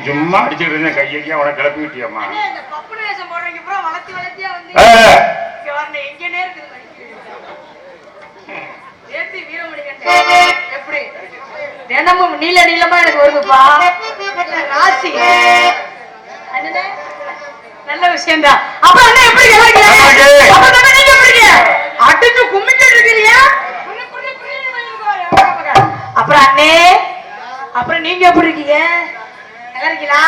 சும்மா அடிச்சுட்டு இருந்தேன் கையடியா உனக்கு கிளப்பி விட்டியம்மா. தினமும் நீல நீளமா எனக்கு வருதுப்பா ராசி. நல்ல விஷயம் தான். அப்புறம் என்ன எப்படி அடிச்சு கும்பிட்டு இருக்கிறீங்க? அப்புறம் அண்ணே அப்புறம் நீங்க எப்படி இருக்கீங்க? நல்லா இருக்கீங்களா?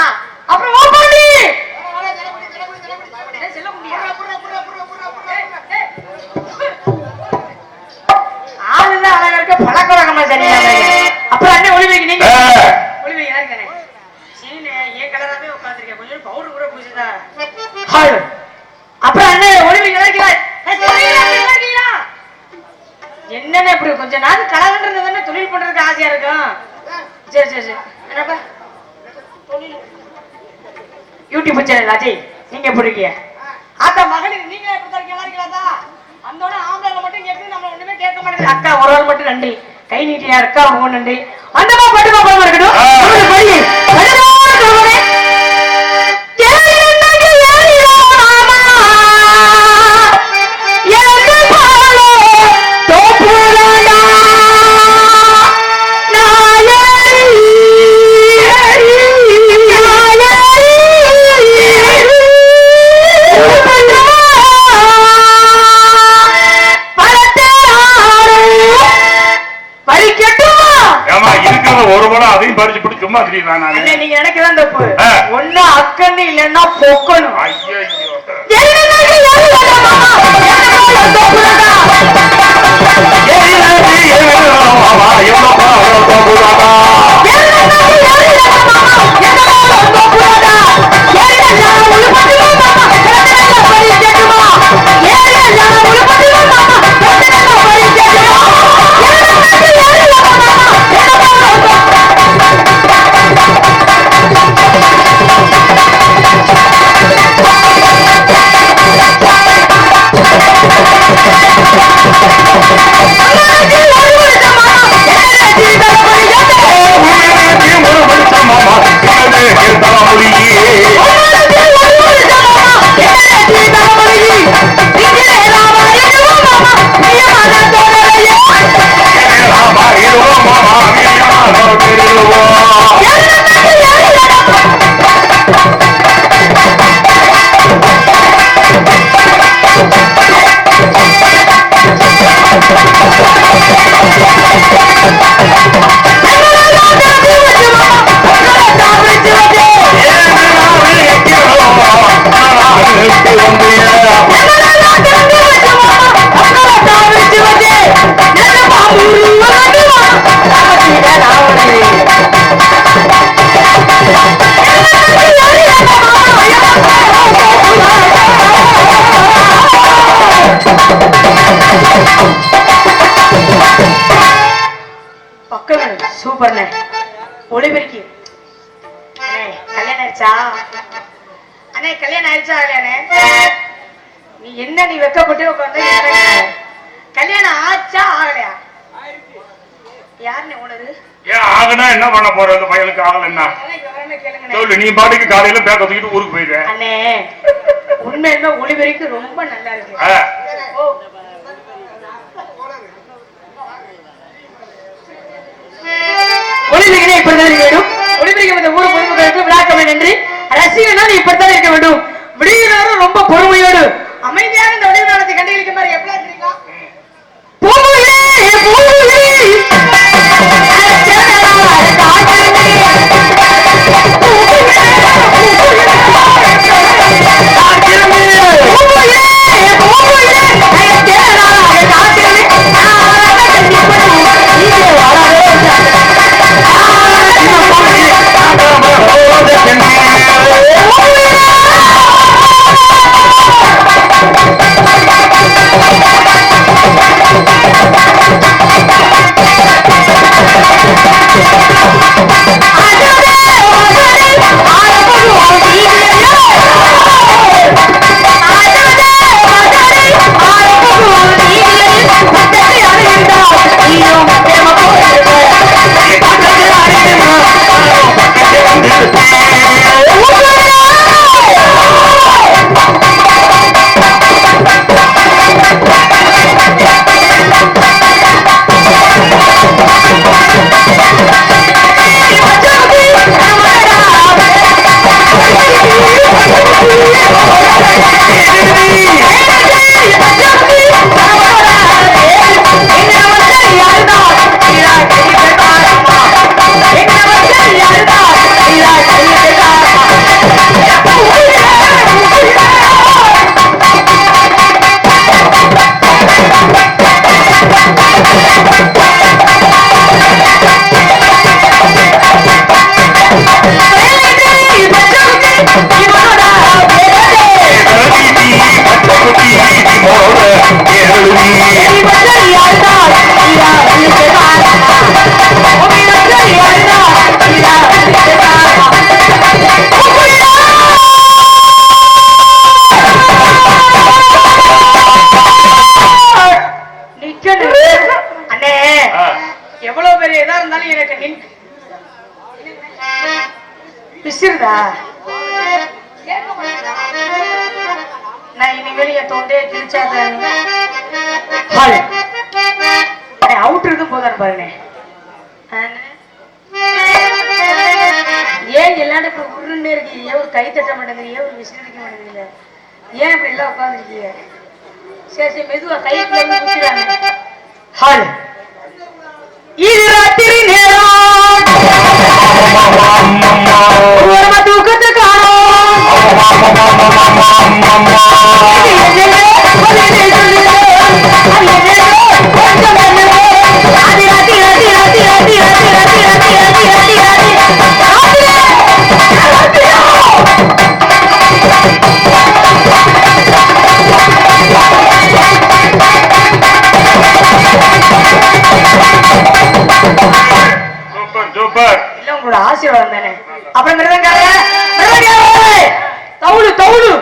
அப்புறம் ஓபாண்டி சொல்ல முடியாது. ஆளுதான் அழகா இருக்க பழக்க வழக்கமா சரியா. அப்புறம் அண்ணே ஒளிவைக்கு நீங்க ஒளிவை யாருக்கானே சீனே ஏன் கலராவே உட்காந்துருக்கேன். கொஞ்சம் பவுடர் கூட பூசிதா. அப்புறம் அண்ணே ஒளிவைக்கு நல்லா என்னன்னு இப்படி கொஞ்ச நாள் கலகன்றது தொழில் பண்றதுக்கு ஆசையா இருக்கும். சரி சரி சரி என்னப்பா யூடியூப் சேனல் அஜய் நீங்க எப்படி இருக்கீங்க? அக்கா மகளிர் நீங்க எப்படி இருக்கீங்க? நல்லா இருக்கீங்களா? அந்தோட ஆம்பளை மட்டும் கேட்டு நம்ம ஒண்ணுமே கேட்க மாட்டேங்குது. அக்கா ஒரு ஆள் மட்டும் நன்றி கை நீட்டியா இருக்கா ரொம்ப நன்றி. அந்தமா பட்டுமா படமா இருக்கட்டும். ஒரு படம் அதையும் பறிச்சு போட்டு சும்மா நீங்க நினைக்கிறதான் தப்பு. ஒண்ணு அக்கன்னு இல்லன்னா பொக்கணும். ஐயோ சூப்பர்ண்ணே ஒளிபெருக்கி. கல்யாணம் ஆயிடுச்சா அண்ணே? கல்யாணம் ஆயிடுச்சா? நீ என்ன நீ வெக்கப்பட்டு உட்காந்து கல்யாணம் ஆச்சா ஆகலையா? யாருன்னு உனது ஏன் ஆகனா என்ன பண்ண போற? அந்த பையனுக்கு ஆகலன்னா சொல்லு. நீ பாட்டுக்கு காலையில பேக்க தூக்கிட்டு ஊருக்கு போயிடுற. அண்ணே உண்மையுமே ஒளிபெருக்கி ரொம்ப நல்லா இருக்கு. ஒளிபெருக்கினா இப்படித்தான் இருக்க வேண்டும். ஒளிபெருக்க ஊர் பொதுமக்களுக்கு விழாக்கமே நன்றி. ரசிகனா இப்படித்தான் இருக்க வேண்டும். விடுகிறாரும் ரொம்ப பொறுமையோடு அமைதியாக இந்த ஒளிபெருக்கத்தை கண்டுகளிக்க மாதிரி எப்படி இருக்கீங்க? Thank you. அண்ணே எவ்வளவு பெரிய இதா இருந்தாலும் எனக்கு பிசிறுதா நான் இனிமேல் என் தொண்டையை கிழிச்சாதான் அவுட் இருக்கும் போதான்னு பாருங்க. ஏன் எல்லாரும் இப்ப உருண்டே இருக்கீங்க? ஏன் ஒரு கை தட்ட மாட்டேங்கிறீங்க? ஒரு விசில் அடிக்க மாட்டேங்கிறீங்க? ஏன் இப்படி எல்லாம் உட்காந்துருக்கீங்க? சரி சரி மெதுவா கை குடிக்கிறாங்க. ஹால் இது ராத்திரி நேரம் தூக்கத்தை காணும் உங்களோட ஆசீர்வாதம் தானே. அப்புறம் தவுளு தவுளு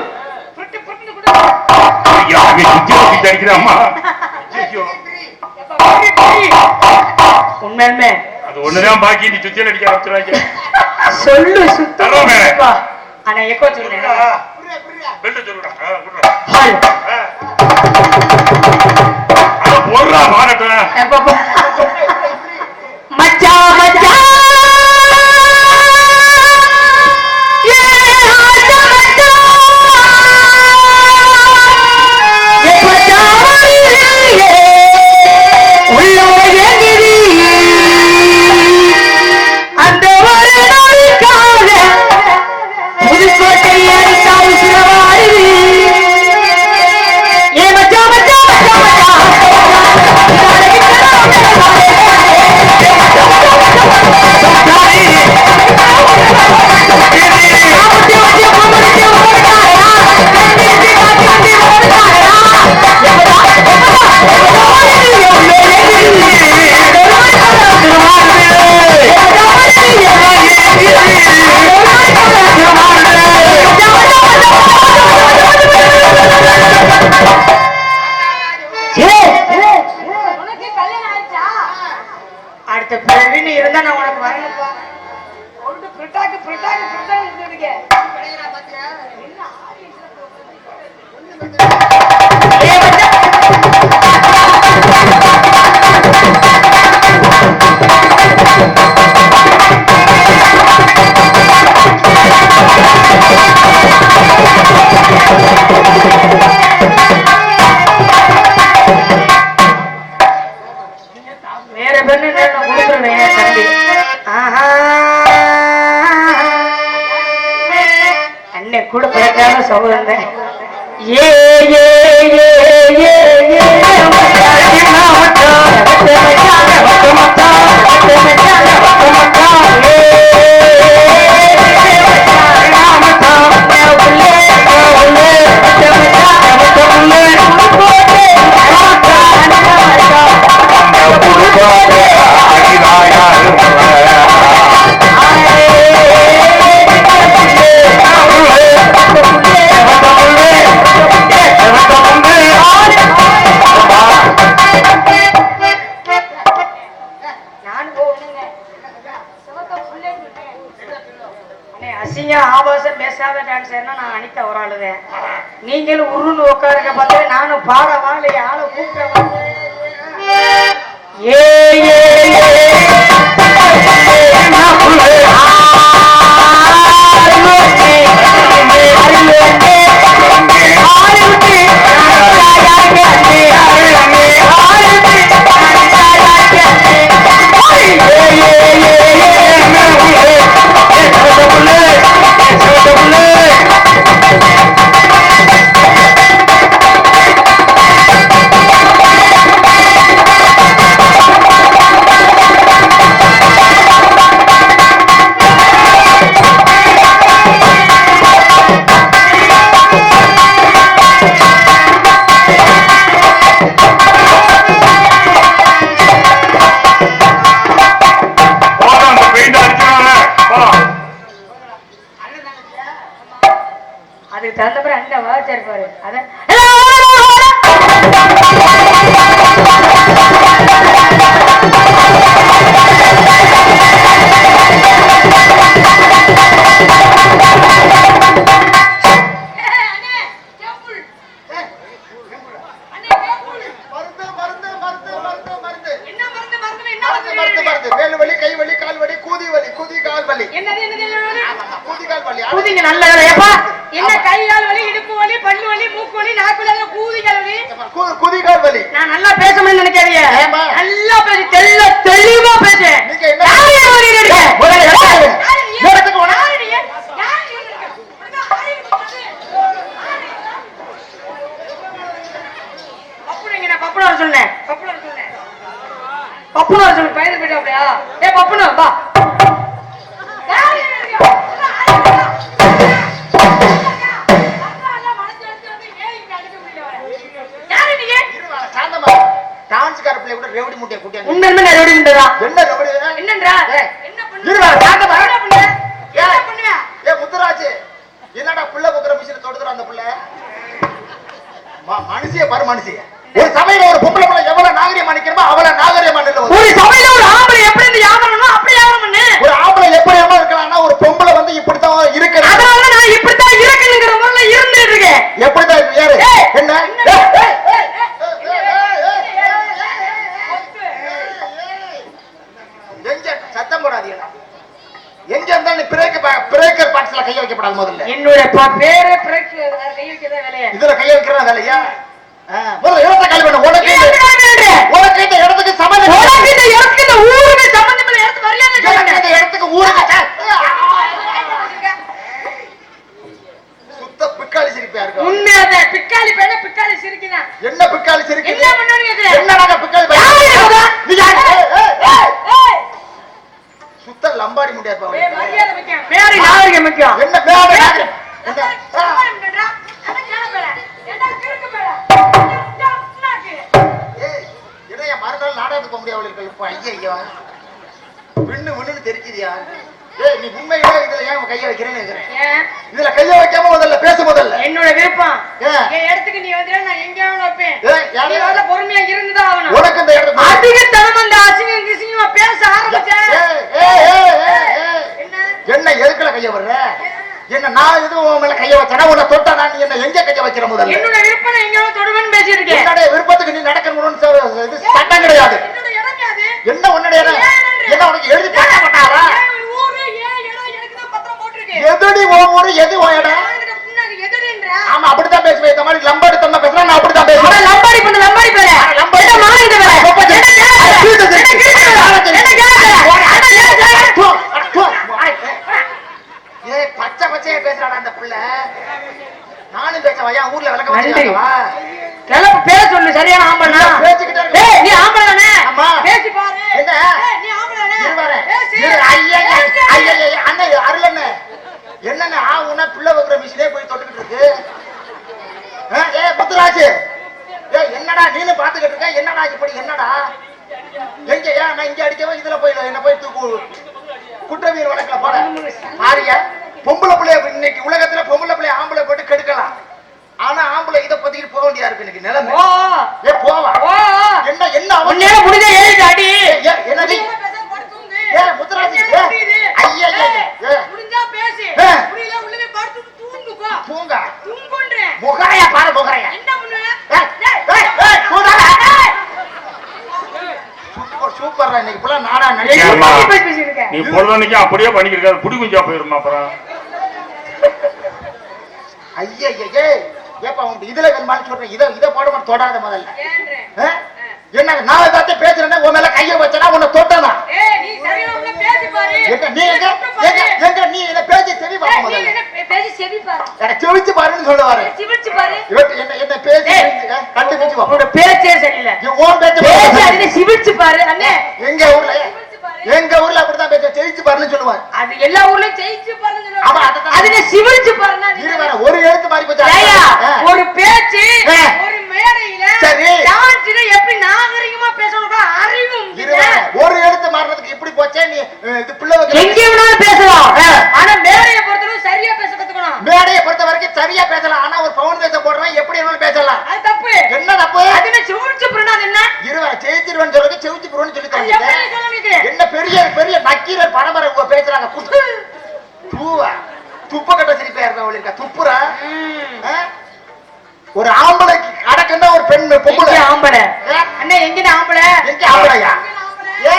உண்மையுமே அது ஒண்ணுதான் பாக்கி. நீ சுத்தியல் அடிக்க ஆரம்பிச்சுறாங்க. சொல்லு சுத்தமா ஆனா எக்கோ சொல்லுங்க. போடுறா மாறட்டும் மச்சா மச்சா அடுத்த பிறவின்னு இருந்தா நான் உனக்கு வரணும்ப்பா. ஒன்று பிரிட்டாக்கு பிரிட்டாக்கு பிரிட்டாக்கு இருந்துடுங்க. வேற பெண்ணு நான் கொடுத்துருவேன் தம்பி. அண்ணே கூட பிறக்காத சகோதரன். ஏ ஏ ஏ ஏ ஆபாசம் பேசாத டான்ஸர்னா நான் அனிதா ஒரு ஆளுதான். நீங்களும் உருன்னு உட்காருங்க பார்த்து நானும் பாடவா இல்லையா ஆளை கூப்பிடவா? ஏ ஏ வருது. வேலு வலி, கை வலி, கால் வலி, கூதி வலி, கூதி கால் வலி. என்னது கூதி கால் வலி. கூதிங்க நல்ல வேலையப்பா. என்ன கை கால் வலி, இடுப்பு வலி, பல்லு வலி, மூக்கு வலி, நாக்கு வலி, கூதி கால் வலி. கூதி கால் வலி. நான் நல்லா பேசணும்னு நினைக்காதீங்க. ஏமா? நல்லா பேசு, தெளிவா பேசு. நீங்க என்ன யாரு வலி இருக்கு? முதல்ல எடுத்து எடுத்துக்கு போனா பப்புனு சொன்னேன். பப்புனு சொல்லு பையன் போயிட்டு அப்படியா? ஏ பப்புனு வா. டான்ஸ்கார பிள்ளை கூட ரெவடி முட்டைய கூட்டியாங்க. உண்மையிலே ரெவடி முட்டைடா. என்ன ரெவடி? என்னன்றா? என்ன பண்ணுவ? இருவா சாந்தமா. என்ன பண்ணுவ? என்ன பண்ணுவ? ஏ முத்துராஜ், என்னடா புள்ள குக்குற மிஷின தொடுதுற அந்த புள்ள? மனுஷிய பாரு மனுஷிய. ஒரு சபையில ஒரு பொம்பளை புள்ள எவ்வளவு நாகரிகமா நிக்கிறமோ அவ்வளவு நாகரிகமா நில்ல. ஒரு சபையில ஒரு ஆம்பளை எப்படி இந்த யாவரணும் அப்படி யாவரம் பண்ணு. ஒரு ஆம்பளை எப்படியமா இருக்கலாம்னா ஒரு பொம்பளை வந்து இப்படி தான் இருக்குது. அதனால நான் இப்படி தான் இருக்கேங்கிற முறையில இருந்துட்டு இருக்கேன். எப்படி தான் யாரு? என்ன? சத்தம் போடாதீங்க. எங்க இருந்தாலும் பிரேக்கர் பாக்ஸ்ல கைய வைக்கப்படாது. முதல்ல என்னோட பேரே பிரேக் கை வைக்கிறதா வேலையா? இதுல கைய வைக்கிறதா வேலையா? முதல்ல இடத்தை காலி பண்ணு. உனக்கு இந்த இடத்துக்கு சம்பந்தம், உனக்கு இந்த இடத்துக்கு இந்த ஊருக்கு சம்பந்தம் இல்ல. இடத்து வரியான்னு கேளுங்க. இந்த இடத்துக்கு ஊருக்கு சுத்த பிக்காளி சிரிப்பா இருக்கு. உண்மையாவே பிக்காளி பேன பிக்காளி சிரிக்குதான். என்ன பிக்காளி சிரிக்கு? என்ன பண்ணுவீங்க இது? என்னடா பிக்காளி பையன்? நீ யாரு? சுத்த லம்பாடி முடியாது பாவம். ஏய் மரியாதை முக்கியம். மேரி நாகரிகம் முக்கியம். என்ன மேரி நாகரிகம்? என்ன சம்பளம் பண்றா? அத கேள பேர. என்ன கிறுக்கு பேர? ஏய் இதைய மறுநாள் நாடகத்துக்கு போக முடியாது இருக்கு. இப்ப ஐயோ விண்ணு தெரிக்குதியா? ஏய் நீ உண்மையிலே இதுல ஏன் கைய வைக்கிறேன்னு கேக்குறேன். ஏன் இதுல கைய வைக்காம முதல்ல பேச. முதல்ல என்னோட விருப்பம். என் இடத்துக்கு நீ வந்தா நான் எங்கேயாவது வைப்பேன். நீ வர பொறுமையா இருந்துதான் ஆகணும். உனக்கு இந்த இடத்துக்கு அதிக தரம் அந்த அசிங்கம் கிசிங்கமா பேச ஆரம்பிச்சேன். என்ன எதுக்குல கைய வர்ற? என்ன நான் எதுவும் உன் மேல கைய வச்சனா உன்னை தொட்டா நான் என்ன எங்க கைய வைக்கிற? முதல்ல என்னோட விருப்பம் நான் எங்கேயாவது தொடுவேன்னு பேசியிருக்கேன். என்னோட விருப்பத்துக்கு நீ நடக்கணும்னு இது சட்டம் கிடையாது. என்னோட இடம் அது. என்ன உன்னுடைய இடம்? என்ன உனக்கு எழுதி போட மாட்டாரா? ஊரு ஏன் இடம் எனக்கு தான் பத்திரம் போட்டுருக்கு. எதுடி உன் ஊரு எது உன் இடம்? ஆமா அப்படித்தான் பேசுவேன். இந்த மாதிரி லம்பாடி தம்மா பேசுறா நான் அப்படித்தான் பேசுவேன். லம்பாடி பண்ண லம்பாடி பேர. லம்பாடி மாறிட்ட பேர. ஏய் பச்சை பச்சையா பேசுறாடா அந்த புள்ள. நானும் பேசவா? என் ஊர்ல விளக்க வச்சிருக்காங்கவா? கிளம்பு பேச சொல்லு. சரியான ஆம்பளனா? பேசிக்கிட்டே இருக்க. ஏய் நீ ஆம்பள தானே? ஆமா. பேசி பாரு. என்ன? ஏய் நீ ஆம்பள தானே? இருவாரே. பேசி. ஐயா அண்ணே அருளண்ணே. என்னண்ணே உன்ன பிள்ளை வைக்கிற மிஷினே போய் தொட்டுக்கிட்டு இருக்கு. ஏய் முத்துராஜ், ஏய் என்னடா நீனு பாத்துக்கிட்டு இருக்க? என்னடா இப்படி? என்னடா எங்க ஏன் நான் இங்க அடிக்கவே இதுல போய் என்ன போய் குற்றவியல் வழக்குல போட மாறியா? பொம்பளை பிள்ளைய இன்னைக்கு உலகத்துல பொம்பளை பிள்ளைய ஆம்பளை போட்டு கெடுக்கலாம். ஆனா ஆம்பளை இதை பத்திக்கிட்டு போக வேண்டியா இருக்கு இன்னைக்கு நிலைமை. ஏ போவா என்ன என்ன அவன் முடிஞ்ச ஏறிட்டு அடி. என்னடி? ஏ முத்துராஜ் ஐயா முடிஞ்சா பேசி. புரியல உள்ளவே படுத்து தூங்குகோ. தூங்க தூங்குன்றேன். முகாயா பாரு முகாயா. என்ன பண்ணுவ? சூப்பர்ரா இன்னைக்கு புள்ள நாடா ஏம்மா, நடிக்க. நீ பொழுதுனைக்கு அப்படியே பண்ணிக்கிட்டு புடி குஞ்சா போயிருமா அப்புறம்? ஐயா ஏப்பா உங்க இதுல வேணுமான்னு சொல்றேன். இதை போட தொடாத முதல்ல. என்ன நான் ஏதாச்சும் பேசுறேன்னா உன் மேல கைய வச்சனா உன்னை தொட்டனா? நீ சரியா உள்ள பேசி பாரு. நீ எங்க நீ என்ன பேசி செவி பாரு முதல்ல. என்ன பேசி செவி பாரு. அட செவிச்சு பாருன்னு சொல்லுவாரு. செவிச்சு பாரு. என்ன பேசி கண்டுபிடிச்சு வா. உன்னோட பேச்சே சரியில்லை. ஓன் பேச்சு அதுல செவிச்சு பாரு. அண்ணே எங்க ஊர்ல அப்படிதான் பேச செவிச்சு பாருன்னு சொல்லுவாரு. அது எல்லா ஊர்லயும் செவிச்சு பாருன்னு சொல்லுவாங்க. ஆமா அதுதான். அதுல செவிச்சு பாருன்னா ஒரு எழுத்து மாறி போச்சு. ஒரு பேச்சு ஒரு மேடையில சரி டான்ஸ்ல எப்படி நாகரிகமா பேசணும்னா அறிவும் ஒரு எழுத்து மாறதுக்கு இப்படி போச்சே. நீ இது பிள்ளை எங்க வேணாலும் பேசலாம். ஆனா மேடையை பொறுத்தவரை சரியா பேச கத்துக்கணும். மேடையை பொறுத்த வரைக்கும் சரியா பேசலாம். ஆனா ஒரு பவுண்டேஷன் போடுறவன் எப்படி வேணாலும் பேசலாம். அது தப்பு. என்ன தப்பு? அதுல செவிச்சு புறனா என்ன? இருவா செவிச்சிருவன் சொல்றது செவிச்சு புறன்னு சொல்லி தரீங்க. என்ன பெரிய பெரிய நக்கீரர் பரம்பரை பேசுறாங்க. தூவா துப்ப கட்ட சிரிப்பா இருக்க துப்புரா. ஒரு ஆம்பளைக்கு அடக்கன்னா ஒரு பெண் பொம்பளை ஆம்பளை. அண்ணா எங்க ஆம்பளை? எங்க ஆம்பளையா? ஏ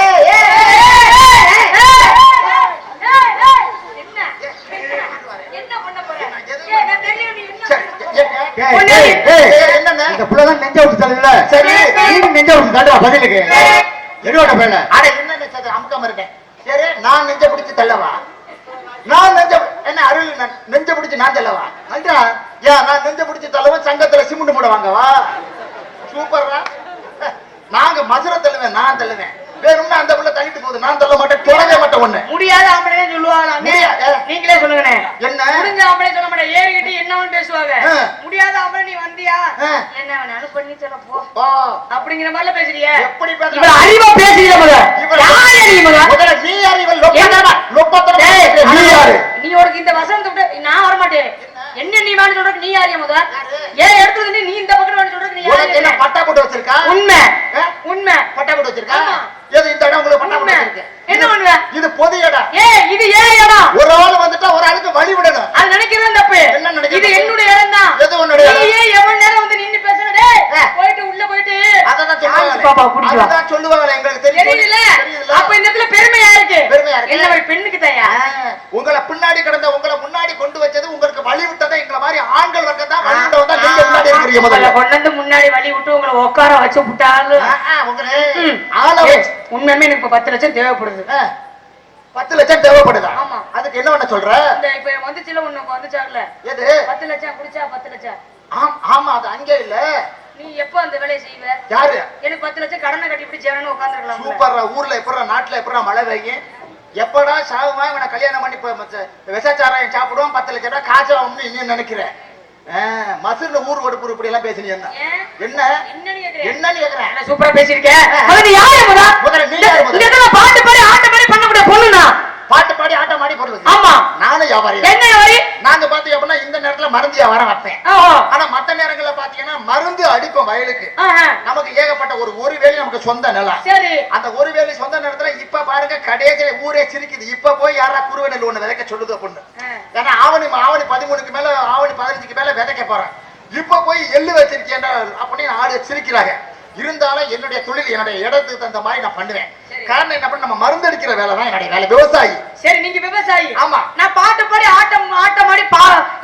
என்னன்னு இந்த புள்ளதான் நெஞ்ச விட்டு தள்ளுல. சரி நீங்க நெஞ்ச விட்டு தள்ளுவா பதிலுக்கு. எடுவாட பேல. அட என்ன நினைச்சது அமுக்காம இருக்கேன். சரி நான் நெஞ்ச பிடிச்சு தள்ளவா? நான் நெஞ்ச என்ன அருள் நெஞ்ச பிடிச்சு நான் தள்ளவா? அல்றா ஏன் நான் நெஞ்ச பிடிச்சு தள்ளவன் சங்கத்துல சிமெண்ட் மூட வாங்கவா? சூப்பர்ரா. நாங்க மதுரை தள்ளுவேன், நான் தள்ளுவேன். வேணும்னா அந்த புள்ள தள்ளிட்டு போகுது, நான் தள்ள மாட்டேன், தொடவே மாட்டேன். ஒண்ணு முடியாத ஆம்பளை சொல்லுவாங்க. நீங்களே சொல்லுங்கண்ணே. என்ன முடிஞ்ச ஆம்பளை சொல்ல மாட்டேன், ஏறிக்கிட்டு என்னவன்னு பேசுவாங்க. முடியாத ஆம்பளை நீ வந்தியா என்ன அனுப்பி சொல்ல போ அப்படிங்கிற மாதிரி பேசுறிய. எப்படி இவ அறிவா பேசுறீங்க முதல்ல நீ யாரு? இவன் லொப்பத்தோட நீ யாரு? நீ உனக்கு இந்த வசனத்தை விட்டு நான் வரமாட்டேன். என்ன நீ வேணும் சொல்றதுக்கு நீ யாரியா முத? ஏன் எடுத்து நீ இந்த பக்கம் வேணும் சொல்றதுக்கு நீ யாரு? என்ன பட்டா போட்டு வச்சிருக்கா? உண்மை உண்மை. பட்டா போட்டு வச்சிருக்கா? ஏது இந்த இடம் உங்களுக்கு பட்டா போட்டு வச்சிருக்கேன். என்ன பண்ணுவ? இது பொது இடம். இது ஏன் இடம்? ஒரு ஆள் வந்துட்டா ஒரு ஆளுக்கு வழி விடணும். அது நினைக்கிறது தப்பு. என்ன நினைக்கிறது? இது என்னுடைய இடம் தான். எது உன்னுடைய இடம்? நீ எவ்வளவு நேரம் வந்து நின்னு பேசுற? டேய் போயிட்டு உள்ள போயிட்டு அததான் சொல்லுவாங்க. பாப்பா குடிச்சு வா. அததான் சொல்லுவாங்க. எங்களுக்கு தெரியல. அப்ப இந்த இடத்துல பெருமையா இருக்கு. பெருமையா இருக்கு. என்ன ஒரு பெண்ணுக்கு தயா? உங்களை பின்னாடி கடந்த உங்களை முன்னாடி கொண்டு வச்சது உங்களுக்கு வழி விட்டதை எங்களை மாதிரி ஆண்கள் வர்க்கம் தான் வழி விட்ட வந்தா நீங்க முன்னாடி இருக்கிறீங்க. முதல்ல கொண்டு வந்து முன்னாடி வழி விட்டு உங்களை உட்கார வச்சு விட்டாலும் உங்களே ஆள உண்மையுமே எனக்கு 10 லட்சம் தேவைப்படுது. 10 லட்சம் தேவைப்படுதா? ஆமா. அதுக்கு என்ன பண்ண சொல்ற? இந்த இப்ப வந்துச்சுல ஒண்ணு வந்துச்சாங்கல. எது? 10 லட்சம் குடிச்சா 10 லட்சம். ஆமா அது அங்கே இல்ல. நீ எப்ப அந்த வேலையை செய்வ? யாரு? எனக்கு 10 லட்சம் கடனை கட்டி இப்படி ஜெவன உட்கார்ந்திரலாம். சூப்பர்ரா. ஊர்ல எப்பறா நாட்டுல எப்பறா மழை பெய்யும்? எப்படா சாவுமா இவனை கல்யாணம் பண்ணி விசச்சாராயம் சாப்பிடுவோம் 10 லட்சம் ரூபாய் காய்ச்சல் இன்னும் நினைக்கிறேன். மசூர்ல ஊர் ஒடுப்பு இப்படி எல்லாம் பேசுனீங்க. என்ன என்னன்னு கேக்குறேன்? சூப்பரா பேசிருக்கேன். நீ யாரு முதல்ல நீ யாரு? முதல்ல பாட்டு பாடி ஆட்ட பாடி பண்ணக்கூடிய பொண்ணுனா பாட்டு பாடி ஆட்டம் ஆடி பொருள். ஆமா நானும் வியாபாரி. என்ன வியாபாரி? நாங்க பாத்தீங்க அப்படின்னா இந்த நேரத்துல மருந்து வியாபாரம் வைப்பேன். ஆனா மத்த நேரங்கள்ல பாத்தீங்கன்னா மருந்து அடிப்போம் வயலுக்கு. நமக்கு ஏகப்பட்ட ஒரு வேலி நமக்கு சொந்த நிலம். சரி. அந்த ஒரு வேலி சொந்த நேரத்துல இப்ப பாருங்க கடைசியில ஊரே சிரிக்குது. இப்ப போய் யாரா குருவை நெல் ஒண்ணு விதைக்க சொல்லுது பொண்ணு. ஏன்னா ஆவணி 13க்கு மேல ஆவணி 15க்கு மேல விதைக்க போறேன். இப்ப போய் எள்ளு வச்சிருக்கேன் அப்படின்னு ஆடு சிரிக்கிறாங்க. இருந்தாலும் என்னுடைய தொழில் என்னுடைய இடத்துக்கு தகுந்த மாதிரி நான் பண்ணுவேன். காரணம் என்ன பண்ண நம்ம மருந்து அடிக்கிற வேலை தான் என்னுடைய வேலை. விவசாயி. சரி நீங்க விவசாயி. ஆமா. நான் பாட்டு பாடி ஆட்டம் ஆடி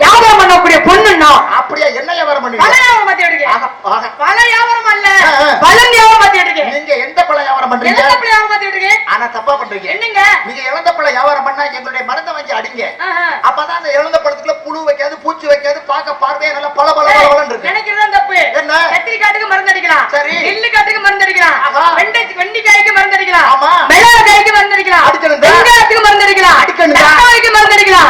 வியாபாரம் பண்ணக்கூடிய பொண்ணுன்னா அப்படியே என்ன வியாபாரம் பண்ணுவீங்க? பழ வியாபாரம் பத்தி எடுக்க. பழ வியாபாரம் அல்ல, பழம் வியாபாரம் பத்தி எடுக்க. நீங்க எந்த பழ வியாபாரம் பண்றீங்க? எந்த பழ வியாபாரம் பத்தி எடுக்க? ஆனா தப்பா பண்றீங்க. என்னங்க? நீங்க இழந்த பழ வியாபாரம் பண்ணா எங்களுடைய மருந்தை வாங்கி அடிங்க. அப்பதான் அந்த இழந்த பழத்துக்குள்ள புழு வைக்காது, பூச்சி வைக்காது, பார்க்க பார்வையா நல்லா பல பல பலன்னு இருக்கு. நினைக்கிறதா தப்பு. என்ன? கத்திரிக்காட்டுக்கு மருந்து அடிக்கலாம். சரி. நெல்லுக்காட்டுக்கு மருந்து அடிக்கலாம். வெண்டைக்காய்க்கு மருந்து அடிக்கலாம். ஆமா. மிளகாய்க்கு மருந்து அடிக்கலாம். வெங்காயத்துக்கு மருந்து அடிக்கலாம். தக்காளிக்கு மருந்து அடிக்கலாம்.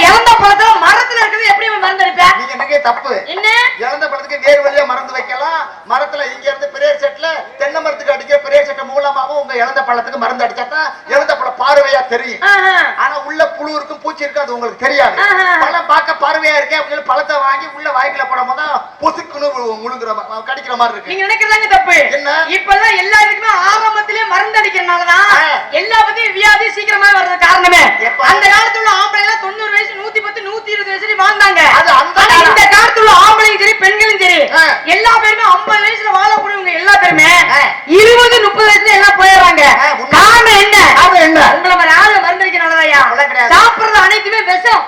இழந்த பழத்துல மரத்துல இருக்கிறது எப்படி மருந்து அடிப்ப? நீங்க என்னக்கே தப்பு. என்ன? இழந்த பழத்துக்கு வேறு வழியா மருந்து வைக்கலாம். மரத்துல இங்க இருந்து பிரேயர் செட்ல தென்னை மரத்துக்கு அடிக்கிற பிரேயர் செட் மூலமாவும் உங்க இழந்த பழத்துக்கு மருந்து அடிச்சாதான் இழந்த பழம் பார்வையா தெரியும். ஆனா உள்ள புழு இருக்கும், பூச்சி இருக்கு, அது உங்களுக்கு தெரியாது. பழம் பார்க்க பார்வையா இருக்கே அப்படின்னு பழத்தை வாங்கி உள்ள வாய்க்குள்ள போடும் போது பொசுக்குன்னு முழுங்குற கடிக்கிற மாதிரி இருக்கு. நீங்க நினைக்கிறதாங்க தப்பு. என்ன? இப்பதான் எல்லாருக்குமே ஆரம்பத்திலே மருந்து அடிக்கிறதுனாலதான் எல்லா பத்தியும் வியாதி சீக்கிரமா வர்றது காரணமே. அந்த காலத்துல உள்ள ஆம்பளை 90 வயசு 110 120 வயசுல வாழ்ந்தாங்க. இந்த காலத்துல உள்ள ஆம்பளையும் சரி பெண்களும் சரி எல்லா பேருமே 50 வயசுல வாழக்கூடியவங்க எல்லா பேருமே 20 30 வயசுல எல்லாம் போயிடுறாங்க. காரணம் என்ன? உங்களை மாதிரி ஆளு மருந்து அடிக்கிறனாலயா? சாப்பிடுறது அனைத்துமே விஷம்.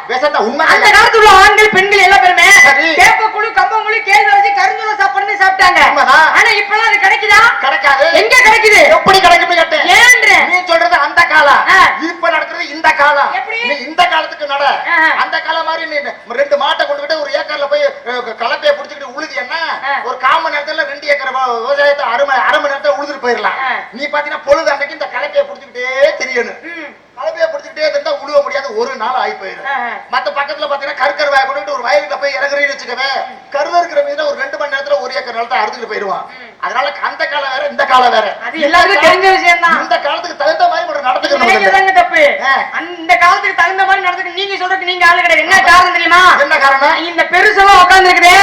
அந்த காலத்துல உள்ள ஆண்கள் பெண்கள் எல்லா பேருமே கேப்பக்குழு கம்பங்குழு கேழ்வரசி கருஞ்சோள சாப்பாடு சாப்பிட்டாங்க. ஆனா இப்பெல்லாம் அது கிடைக்குதா? கிடைக்காது. எங்க கிடைக்குது? எப்படி கிடைக்குது கேட்டேன். ஏன்றே நீ சொல்றது அந்த காலம், இப்ப நடக்கிறது இந்த காலம். நீ இந்த காலத்துக்கு நட. அந்த காலம் மாதிரி நீ 2 மாட்டை கொண்டுகிட்டு ஒரு ஏக்கர்ல போய் கலப்பைய புடிச்சுக்கிட்டு உழுதியன்னா ஒரு 1/4 மணி நேரத்துல 2 ஏக்கர் விவசாயத்தை அரை மணி நேரத்துல உழுதுட்டு போயிடலாம். நீ பாத்தீங்கன்னா பொழுது அன்னைக்கு இந்த கலப்பைய புடிச்சுக்கிட்டே தெரியணும். கலப்பைய புடிச்சுக்கிட்டே இருந்தா உழுவ முடியாது, ஒரு நாள் ஆகி போயிடும். மத்த பக்கத்துல பாத்தீங்கன்னா கருக்கருவாய கொண்டுகிட்டு ஒரு வயலுக்கு போய் இறங்குறீன்னு வச்சுக்கவே கருத இருக்கிற மீது ஒரு 2 மணி நேரத்துல 1 ஏக்கர் நிலத்தை அறுத்துட்டு போயிடுவான். அதனால அந்த காலம் வேற இந்த காலம் வேற. அது எல்லாருக்கும் தெரிஞ்ச விஷயம் தான். இந்த காலத்துக்கு தகுந்த மாதிரி நடந்துக்கணும். தப்பு. அந்த காலத்துக்கு தகுந்த மாதிரி நடந்துக்க நீங்க சொல்றதுக்கு நீங்க ஆளு கிடையாது. என்ன காரணம் தெரியுமா? என்ன காரணம்? இந்த பெருசெல்லாம் உட்கார்ந்து இருக்குது.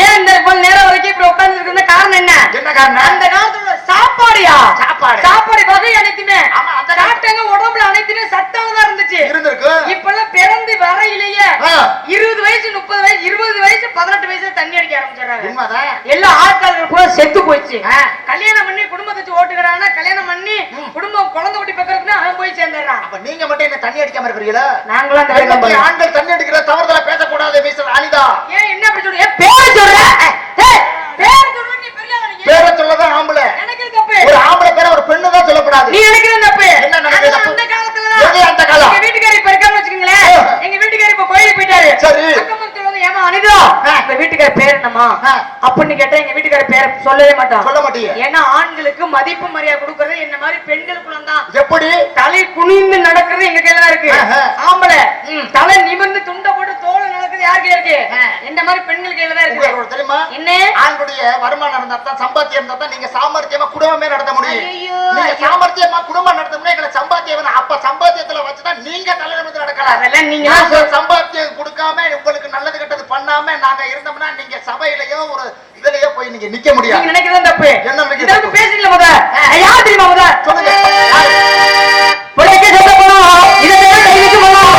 ஏன் இந்த நேரம் வரைக்கும் இப்படி உட்கார்ந்து இருக்கிற காரணம் என்ன? என்ன காரணம்? அந்த காலத்துல சாப்பாடு சாப்பாடுயா? சாப்பாடு. சாப்பாடு வகை அனைத்துமே ஆமா, அந்த சாப்பிட்டாங்க, உடம்புல அனைத்துமே சத்தானதா தான் இருந்துச்சு. இருந்திருக்கு. இப்பெல்லாம் பிறந்து வரையிலேயே ஆ. 20 வயசு 30 வயசு 20 வயசு 18 வயசுல தண்ணி அடிக்க ஆரம்பிச்சிடறாங்க. உண்மைதான். எல்லா ஆட்காரர்கள் கூட செத்து போயிடுச்சு. ஆ. கல்யாணம் பண்ணி குடும்பத்தை வச்சு ஓட்டுக்கிறான்னா, கல்யாணம் பண்ணி குடும்பம் குழந்தை குட்டி பெக்கறதுக்கு அவன் போய் சேர்ந்துடுறான். அப்ப நீங்க மட்டும் என்ன தண்ணி அடிக்காம இருக்கிறீங்களா? நாங்களும் அந்த வேலை எப்படி ஆண்கள் தண்ணி அடிக்கிற தவறுதலா பேசக்கூடாது மிஸ்டர் அனிதா. ஏன் என்ன அப்படி சொல்ற? ஏன் பேர் சொல்ற? ஏய், பேர் சொல்ற நீ பெரிய ஆளு. பேரை சொல்லதான் ஆம்பளை. எனக்கு இது தப்பு. ஒரு ஆம்பளை பேரை ஒரு பெண்ணு தான் சொல்லக்கூடாது. நீ நினைக்கிறது தப்பு. என்ன நினைக்கிறது தப்பு? அந்த காலத்துல எது அந்த காலம்? எங்க வீட்டுக்காரர் இப்ப இருக்கான்னு வச்சுக்கீங்களேன். எங்க வீட்டுக்காரர் இப்ப கோயிலுக்கு போயிட்டாரு. சரி. அக்கம்மா சொல்லுவாங்க, ஏமா அனிதா இப்ப வீட்டுக்காரர் பேர் என்னமா ஆ. அப்படின்னு கேட்டா எங்க வீட்டுக்காரர் பேரை சொல்லவே மாட்டான். சொல்ல மாட்டீங்க. ஏன்னா ஆண்களுக்கு மதிப்பு மரியாதை கொடுக்கறது என்ன மாதிரி பெண்களுக்குள்ள தான். எப்படி? தலை குனிந்து நடக்கிறது எங்க கையில தான் இருக்கு. ஆஹா. ஆம்பளை தலை நிமிர்ந்து துண்டை போட்டு தோல நடக்கிறது யார் கையில இருக்கு? ஆ. இந்த மாதிரி பெண்கள் கையில தான் இருக்கு. உங்களுக்கு தெரியுமா? என்ன? ஆண்களுடைய வருமானம் இருந்தா தான், சம்பாத்தியம் இருந்தா தான் நீங்க சாமர்த்தியமா குடும்பமே நடத்த முடியும். ஐயையோ. நீங்க சாமர்த்தியமா குடும்பம் நடத்தணும்னா எங்களை சம்பாத்தியம் அப்ப சம்பாத்தியத்துல வச்சுதான் நீங்க தலைநிமிர்ந்து நடக்கலாம். அதெல்லாம் நீங்க நாங்க சம்பாத்தியம் கொடுக்காம உங்களுக்கு நல்லது கெட்டது பண்ணாம நாங்க இருந்தோம்னா நீங்க சபையிலயோ ஒரு இதுலயோ போய் நீங்க நிக்க முடியாது. நீங்க நினைக்கிறது தப்பு. என்ன நினைக்கிறது இதற்கு தப்பு? பேசுறீங்களா முத? யார் தெரியுமா முத? சொல்லுங்க. யாரு? உலகே சொல்ல போனோம். இதை வேற கைவிட்டு போனோம்.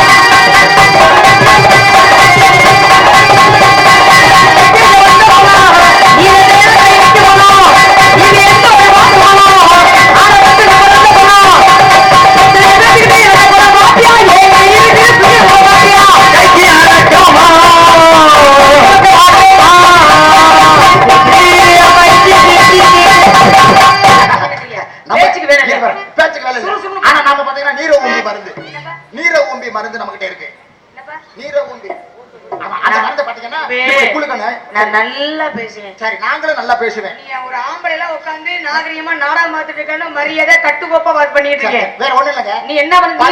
பேச்சுக்கு வேலை இல்ல. பேச்சுக்கு வேலை இல்ல. சுறு. ஆனா நாம பாத்தீங்கன்னா நீர ஊம்பி மருந்து. நீர ஊம்பி மருந்து நம்ம கிட்ட இருக்கு. நீர ஊம்பி. ஆமா, அந்த மருந்து பாத்தீங்கன்னா இப்படி குளுக்கணும். நான் நல்லா பேசுவேன். சரி, நாங்களும் நல்லா பேசுவேன். நீ ஒரு ஆம்பளை எல்லாம் உட்கார்ந்து நாகரிகமா நாடகம் பார்த்துட்டு இருக்கான்னு மரியாதை கட்டுக்கோப்பா ஒர்க் பண்ணிட்டு இருக்கேன். வேற ஒண்ணு இல்லங்க. நீ என்ன பண்ண?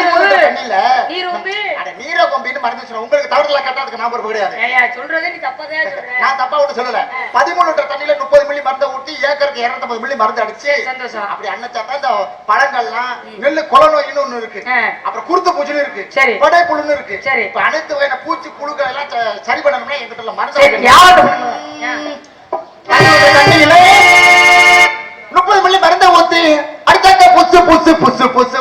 நீர் ஊம்பி. அட நீர ஊம்பின்னு மருந்து சொல்றேன். உங்களுக்கு தவறுதலா கேட்டா அதுக்கு நான் பொறுப்பு கிடையாது. ஏய்யா சொல்றதே நீ தப்பாதான் சொல்ற. நான் தப்பா ஒண்ணு சொல்லல. 13 லிட்டர் தண்ணியில 30 மில்லி மருந்து ஊத்தி ஏக்கருக்கு 250 மில்லி மருந்து அடிச்சு சந்தோஷம். அப்படி அண்ணச்சா தான் இந்த பழங்கள்லாம் நெல்லு கொலநோயின்னு ஒண்ணு இருக்கு. அப்புறம் குருத்து பூச்சின்னு இருக்கு. சரி. கொடை புழுன்னு இருக்கு. சரி. இப்ப அனைத்து வகையான பூச்சி புழுக்கள் எல்லாம் சரி பண்ணணும்னா எங்கிட்ட உள்ள மருந்து சரி, இருக்கு. யார்கிட்ட தண்ணியில 30 மில்லி மருந்தை ஊத்தி அடிச்சாக்க புசு புசு புசு புசு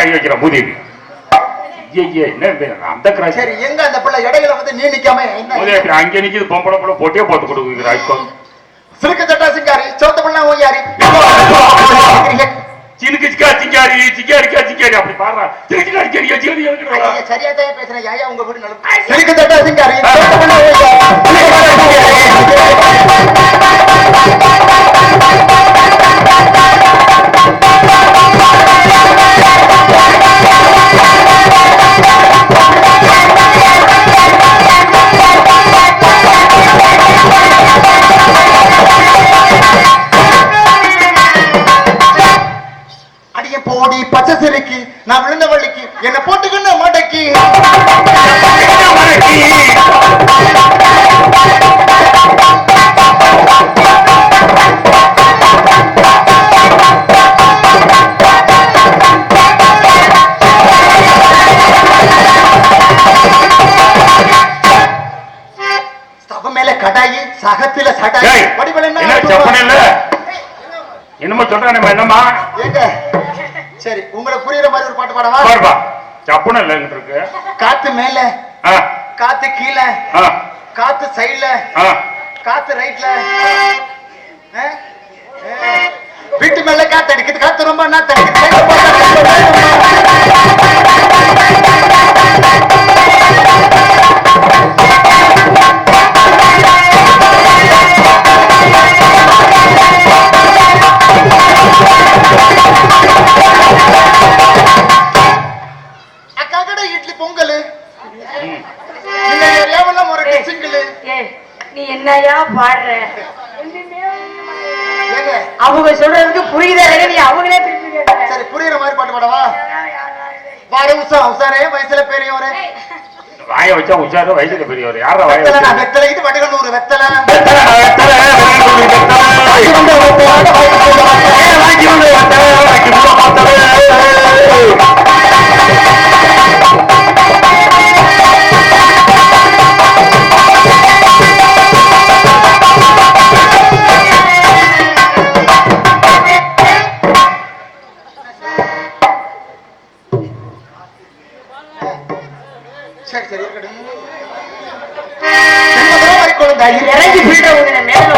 வைக்கிற மூதி அந்த கிராஸ். சரி, எங்க அந்த பிள்ளை இடையில வந்து நீ நிக்காம அங்க நிக்குது பொம்பளை பிள்ளை போட்டே போட்டு கொடுக்குற சிலுக்கு தட்டா சிங்காரி சோத்த பிள்ளை ஓயாரி சினுக்கு சிங்காரி சிங்காரிக்கா சிங்காரி அப்படி பாடுறா. சரியா தான் பேசுறேன். யாயா உங்க வீடு நல்ல சிலுக்கு தட்டா சிங்காரி சோத்த பிள்ளை போடி பச்சை சிறுக்கி நான் விழுந்த வள்ளிக்கு என்ன போட்டுக்கின்ற மடக்கி ஸ்தவ மேல கடாயி சகத்தில சடாயி வடிவல் என்ன என்னமோ சொல்றானே என்னமா ஏங்க. சரி, உங்களுக்கு புரியுற மாதிரி ஒரு பாட்டு பாடவா? பாடுப்பா. சப்புன இல்லன்னு இருக்கு. காத்து மேல காத்து கீழே காத்து சைடுல காத்து ரைட்ல வீட்டு மேல காத்து அடிக்குது. காத்து ரொம்ப நாத்து இட்லி பொங்கல் நீ என்னையா பாடுற? அவங்க சொல்றதுக்கு புரியுதா இல்லையா நீ அவங்களே திருப்பி கேட்க. சரி புரியுற மாதிரி பாட்டு பாடவா? வாரு உஷா உஷாரே வயசுல பெரியவரே. வாய வச்சா உச்சாரு வயசுல பெரியவர் யாரா வாய வெத்தலை வச்சா? நான் வெத்தலை இது வடகன் ஒரு வெத்தலை. சரி சரி இருக்கட்டும். இறங்கி போயிட்டு அவங்க மேல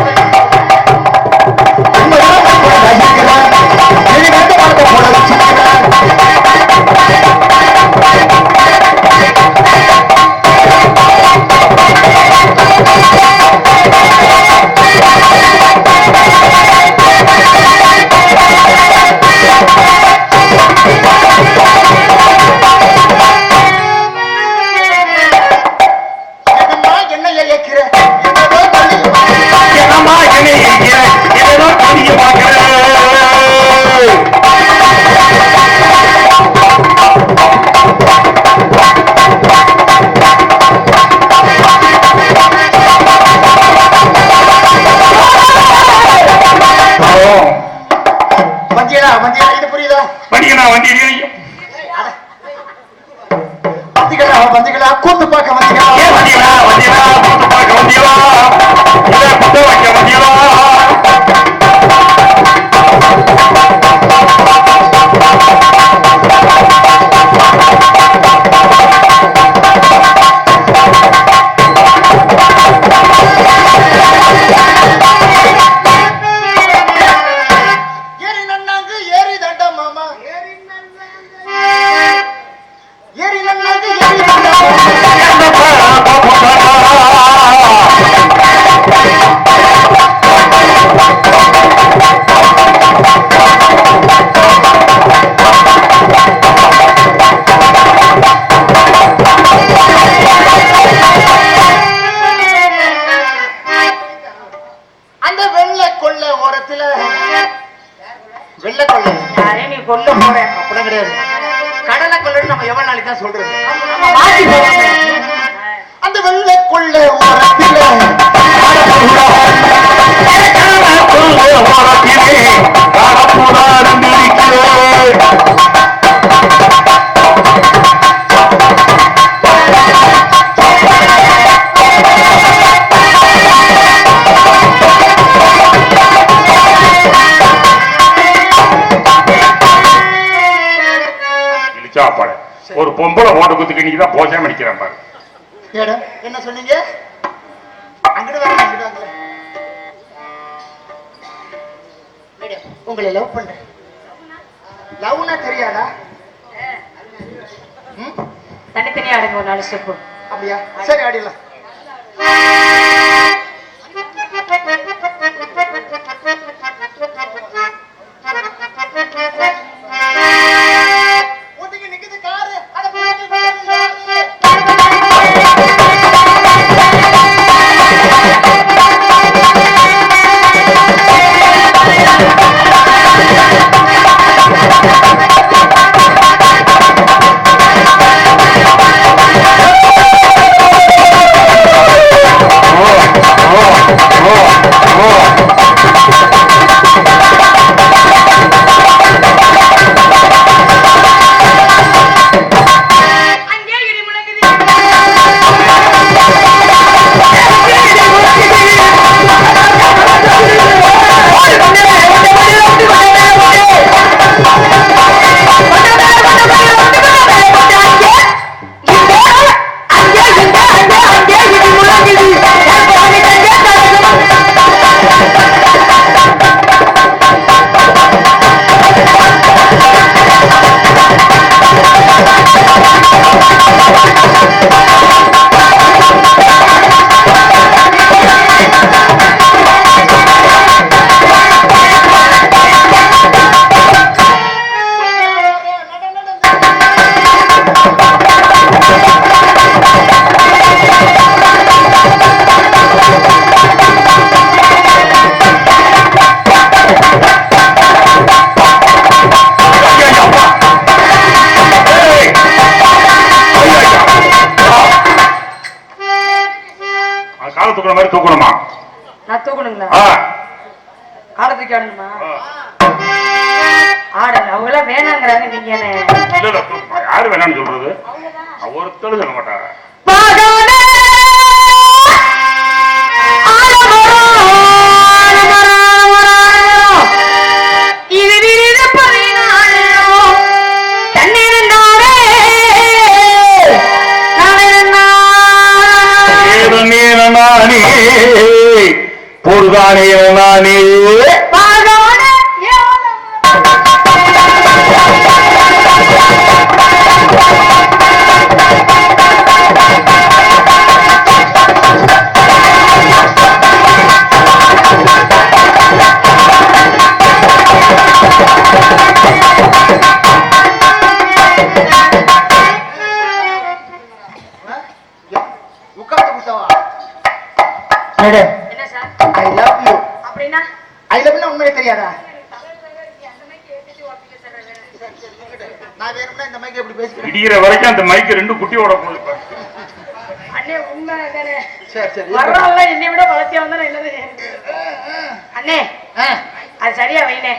கூத்து பார்க்க வந்தீங்களா? கடலை கொள்ளு நம்ம எவ்வளவு நாளைக்கு தான் சொல்றது? அந்த வெள்ளைக்குள்ள ஓரத்தில ஒரு பொம்பளை ஓட்ட குத்துக்கு நீங்க தான் போசாம நிக்கிறேன் பாரு. என்ன சொன்னீங்க? அங்கிட்டு வாங்க, அங்கிட்டு வாங்க. உங்களை லவ் பண்றேன். லவ்னா தெரியாதா? தனித்தனியா ஆடுங்க ஒரு 4 ஸ்டெப். அப்படியா? சரி ஆடிடலாம். காலத்துக்கு ஆடணுமா ஆ. ஆடல அவங்க எல்லாம் வேணாங்கிறாங்க நீங்க என்ன இல்ல இல்ல யாரு வேணாம்னு சொல்றது ஒருத்தரும் சொல்ல மாட்டாங்க நானே பொருதானே நானே உட்கார்ந்து குத்தவா மேடம் என்ன சார் ஐ லவ் யூ அப்படின்னா ஐ லவ் யூ உண்மையிலே தெரியாதா நான் வேணும்னா இந்த மைக் எப்படி பேசுறேன் இடிகிற வரைக்கும் அந்த மைக்கு ரெண்டு குட்டியோட போகுது இப்ப. அண்ணே உண்மை தானே சரி சரி வர்றவங்க என்னை விட வளர்த்தியா வந்தா நான் என்னது அண்ணே ஆ, அது சரியா வைனே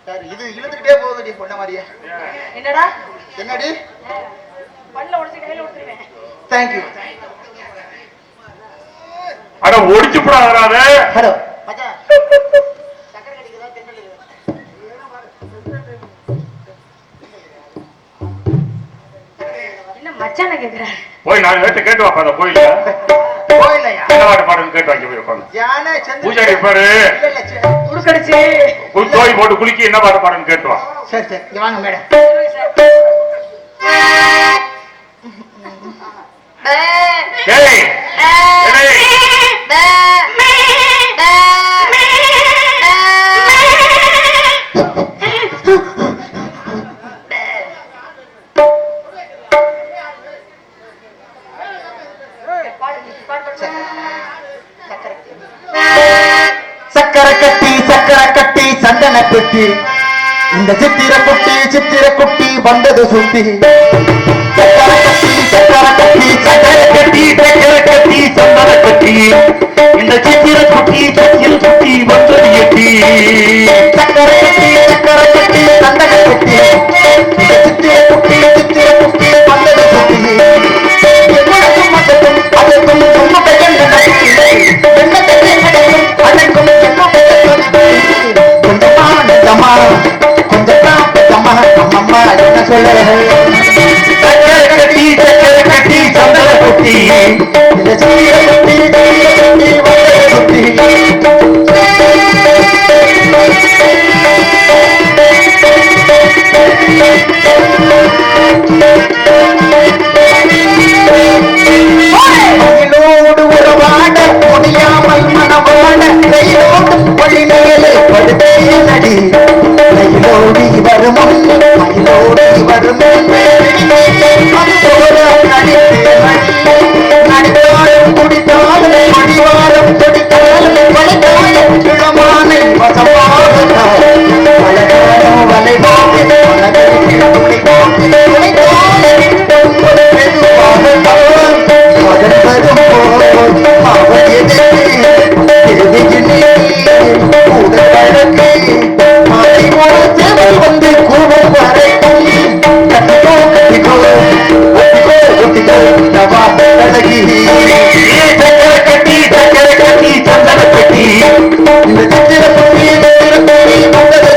சரி இது இழுத்துக்கிட்டே போகுதுடி பொண்ண மாதிரியே என்னடா என்னடி பல்ல உடைச்சு கையில விட்டுருவேன் தேங்க்யூ அட ஒடிச்சு போடாத ஹலோ மச்சான் சக்கரை கடிக்குதா தென்னல் என்ன மச்சான கேக்குறாரு போய் நாலு பேர்த்த கேட்டு வாப்பா அந்த கோயில கோயிலையா என்ன பாட்டு பாடுன்னு கேட்டு வாங்கி போய் உட்காந்து யானை செந்து பூஜாரி இருப்பாரு இல்ல இல்ல சரி. உருக்கடிச்சு தோய் போட்டு குளிக்கி என்ன பாட்டு பாடுன்னு கேட்டு வா சரி சரி இங்க வாங்க மேடம் ஏய் ஏய் சக்கரை கட்டி சந்தன பெட்டி இந்த சித்திர குட்டி வந்தது சுத்தி சக்கரை கட்டி சந்தன கட்டி இந்த சித்திர குட்டி வந்தது எட்டி சக்கரை கட்டி சந்தன பெட்டி இந்த சித்திர குட்டி வந்தது சுத்தி எவ்வளவு மதத்தும் அதற்கும் உன்னுடைய மயிலோடு உறவாட முடியாமல் மனவாட கையோடு ஒளிமேலே படுத்தே நடி மயிலோடி வரும் மயிலோடி வரும் நடித்தாலும் குடித்தாலும் மடிவாரம் கொடித்தாலும் வளைத்தாலும் இளமானை வசமாக வளைகாலம் வளைவாக வளைகளுக்கு துளைவாக வந்து கூடும் வரைக்கும் கட்டிக்கோ கட்டி சந்தன கட்டி இந்த சித்திர குட்டி வந்தது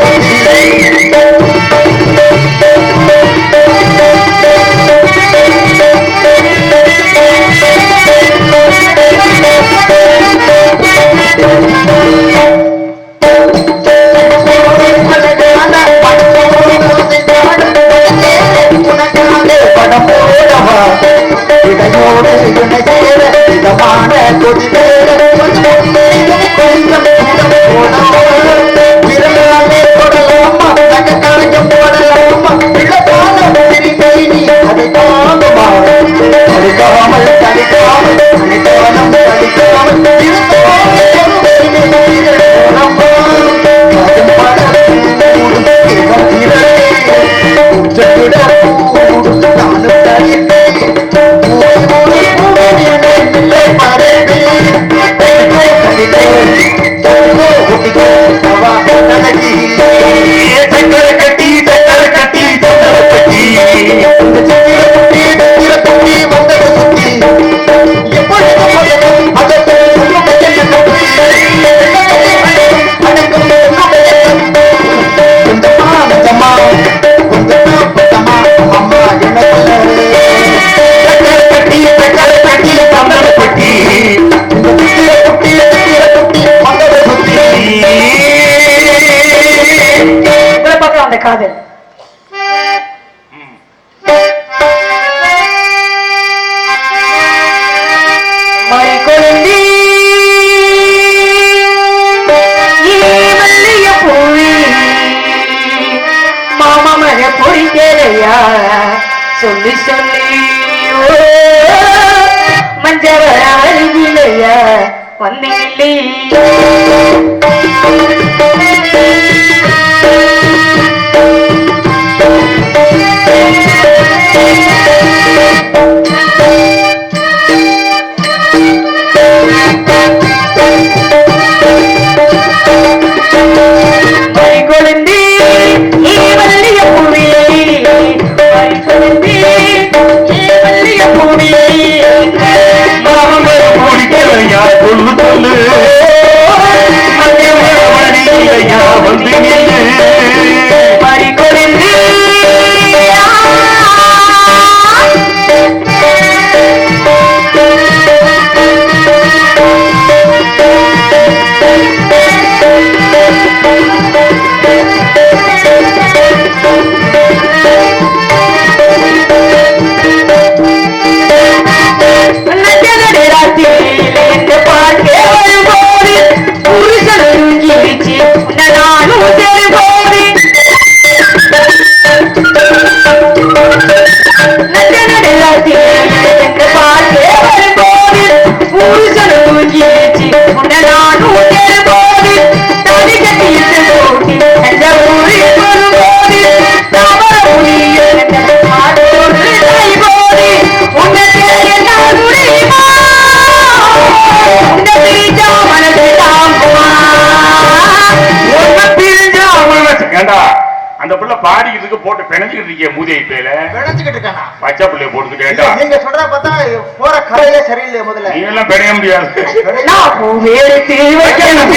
அந்த காதல். மழை கொழுந்தி மல்லிய பூவி மாமா மழை பொழிக்கலையா சொல்லி சொல்லி மஞ்சள் அருகிலையா வந்தீங்களே அந்த புள்ள பாடிக்கிறதுக்கு போட்டு பிணைஞ்சுக்கிட்டு இருக்கிய மூதியை பேல பிணைஞ்சுக்கிட்டு இருக்கானா பச்சை புள்ளைய போட்டு கேட்டா நீங்க சொல்றத பார்த்தா போற கரையிலே சரியில்லை. முதல்ல நீ எல்லாம் பிணைய முடியாது. நான் பூவேத்தி வைக்கணும்